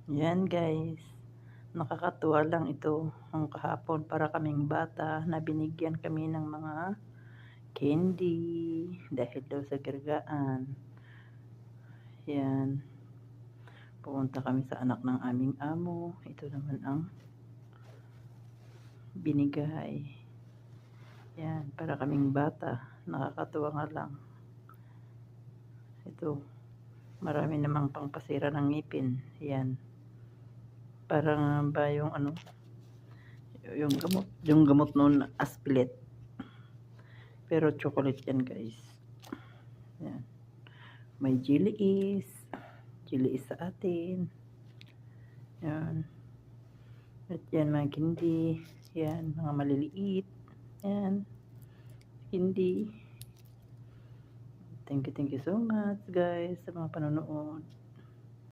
Yan guys, nakakatuwa lang ito. Ang kahapon para kaming bata na binigyan kami ng mga candy dahil daw sa kirgaan. Yan, pumunta kami sa anak ng aming amo. Ito naman ang binigay. Yan, para kaming bata. Nakakatuwa nga lang. Ito, marami namang pangpasira ng ngipin. Yan, parang ba yung ano, yung gamot noon aspilet, pero chocolate yan guys. Yan, may jelly is sa atin. Yan, at yan mga candy. Yan, mga maliliit. Yan, candy. Thank you so much guys sa mga panonood.